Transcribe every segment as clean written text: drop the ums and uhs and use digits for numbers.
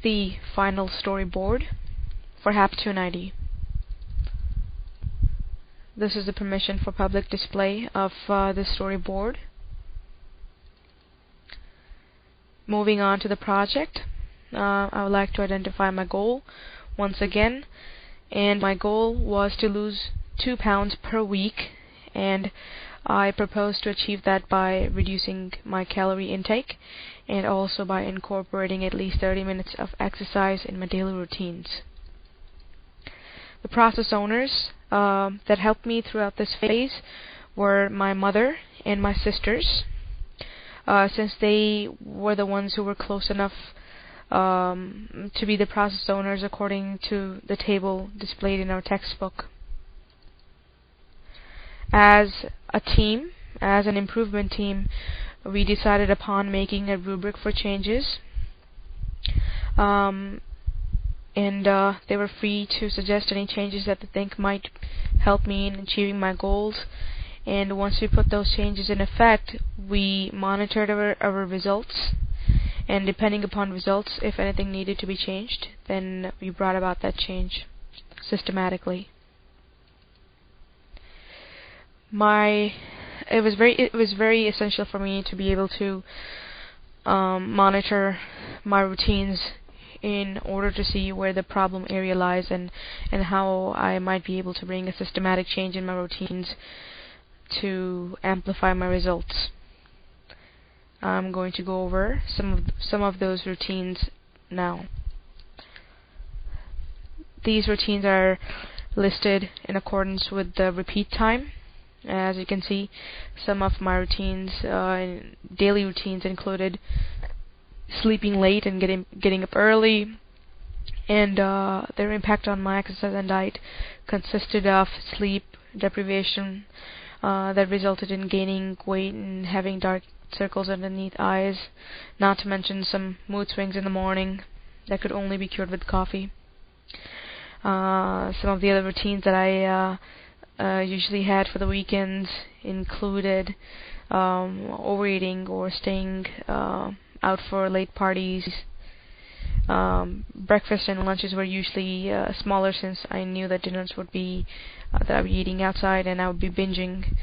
the final storyboard for HAP 290. This is the permission for public display of this storyboard. Moving on to the project, I would like to identify my goal once again, and my goal was to lose 2 pounds per week, and I propose to achieve that by reducing my calorie intake and also by incorporating at least 30 minutes of exercise in my daily routines. The process owners that helped me throughout this phase were my mother and my sisters, since they were the ones who were close enough to be the process owners according to the table displayed in our textbook. As a team, as an improvement team, we decided upon making a rubric for changes, and they were free to suggest any changes that they think might help me in achieving my goals. And once we put those changes in effect, we monitored our results, and depending upon results, if anything needed to be changed, then we brought about that change systematically. It was very essential for me to be able to monitor my routines in order to see where the problem area lies, and how I might be able to bring a systematic change in my routines to amplify my results. I'm going to go over some of those routines now. These routines are listed in accordance with the repeat time. As you can see, some of my routines, daily routines, included sleeping late and getting up early, and their impact on my exercise and diet consisted of sleep deprivation that resulted in gaining weight and having dark circles underneath eyes, not to mention some mood swings in the morning that could only be cured with coffee. Some of the other routines that I usually had for the weekends included overeating or staying out for late parties. Breakfast and lunches were usually smaller, since I knew that dinners would be that I would be eating outside, and I would be binging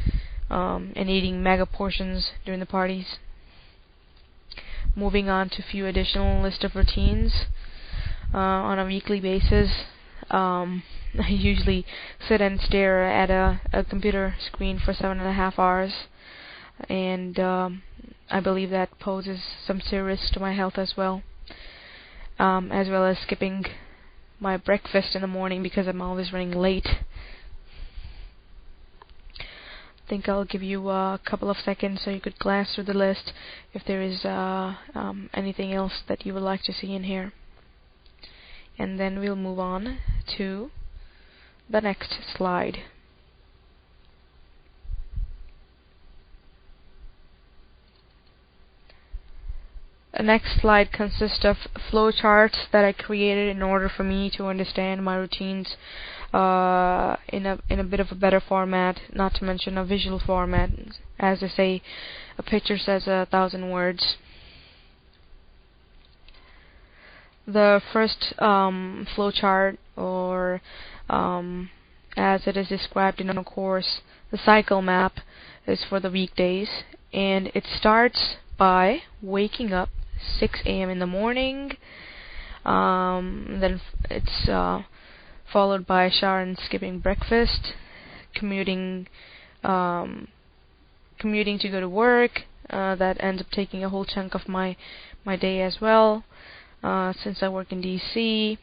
and eating mega portions during the parties. Moving on to a few additional list of routines on a weekly basis. I usually sit and stare at a computer screen for 7.5 hours, and I believe that poses some serious risk to my health as well as skipping my breakfast in the morning because I'm always running late. I think I'll give you a couple of seconds so you could glance through the list if there is anything else that you would like to see in here. And then we'll move on to the next slide. The next slide consists of flowcharts that I created in order for me to understand my routines in a bit of a better format, not to mention a visual format. As they say, a picture says 1,000 words. The first flowchart, or as it is described in a course, the cycle map, is for the weekdays, and it starts by waking up 6 a.m. in the morning. Then it's followed by a shower and skipping breakfast, commuting to go to work. That ends up taking a whole chunk of my day as well, since I work in DC.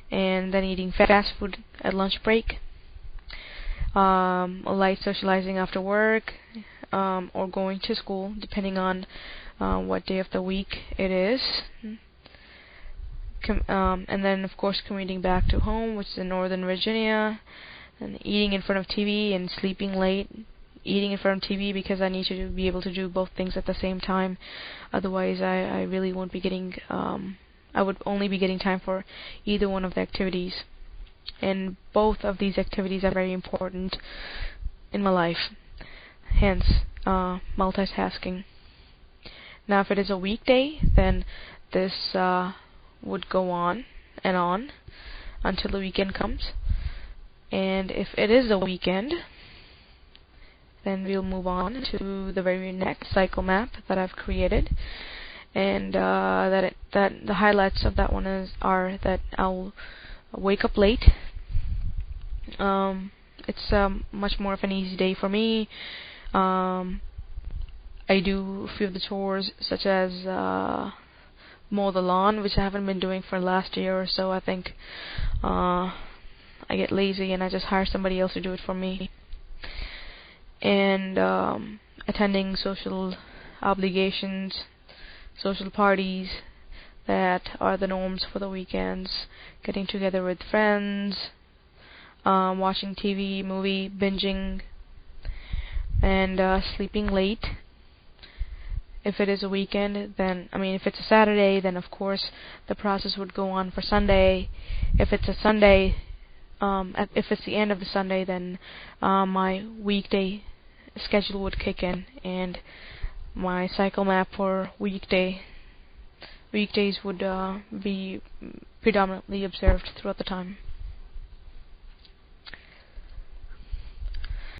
And then eating fast food at lunch break, light socializing after work, or going to school, depending on what day of the week it is. And then, of course, commuting back to home, which is in Northern Virginia, and eating in front of TV and sleeping late. Eating in front of TV because I need to be able to do both things at the same time. Otherwise, I really won't be getting. I would only be getting time for either one of the activities, and both of these activities are very important in my life. Hence, multitasking. Now, if it is a weekday, then this would go on and on until the weekend comes. And if it is a weekend, then we'll move on to the very next cycle map that I've created. And that the highlights of that one are that I'll wake up late. It's much more of an easy day for me. I do a few of the chores, such as mow the lawn, which I haven't been doing for the last year or so. I think I get lazy and I just hire somebody else to do it for me. And attending social obligations, social parties that are the norms for the weekends, getting together with friends, watching TV, movie, binging, and sleeping late. If it is a weekend, then, if it's a Saturday, then of course the process would go on for Sunday. If it's a Sunday, if it's the end of the Sunday, then my weekday schedule would kick in, and my cycle map for weekdays would be predominantly observed throughout the time.